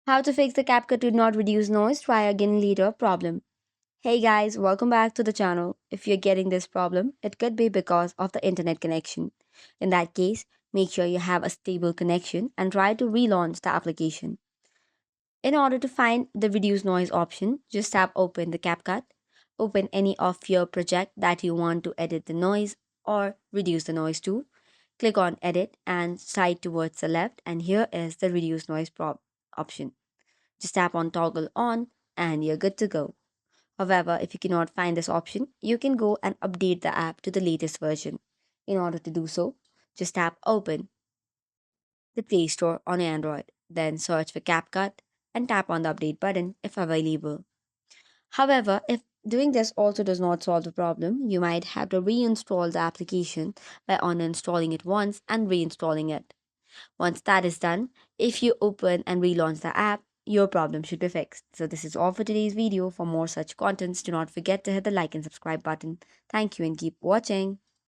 How to fix the CapCut to not reduce noise, try again later problem. Hey guys, welcome back to the channel. If you're getting this problem, it could be because of the internet connection. In that case, make sure you have a stable connection and try to relaunch the application. In order to find the reduce noise option, just tap open the CapCut, open any of your project that you want to edit the noise or reduce the noise to. Click on edit and slide towards the left, and here is the reduce noise option. Just tap on toggle on and you're good to go. However, if you cannot find this option, you can go and update the app to the latest version. In order to do so, just tap open the Play Store on Android, then search for CapCut and tap on the update button if available. However, if doing this also does not solve the problem, you might have to reinstall the application by uninstalling it once and reinstalling it. Once that is done, if you open and relaunch the app, your problem should be fixed. So this is all for today's video. For more such contents, do not forget to hit the like and subscribe button. Thank you and keep watching.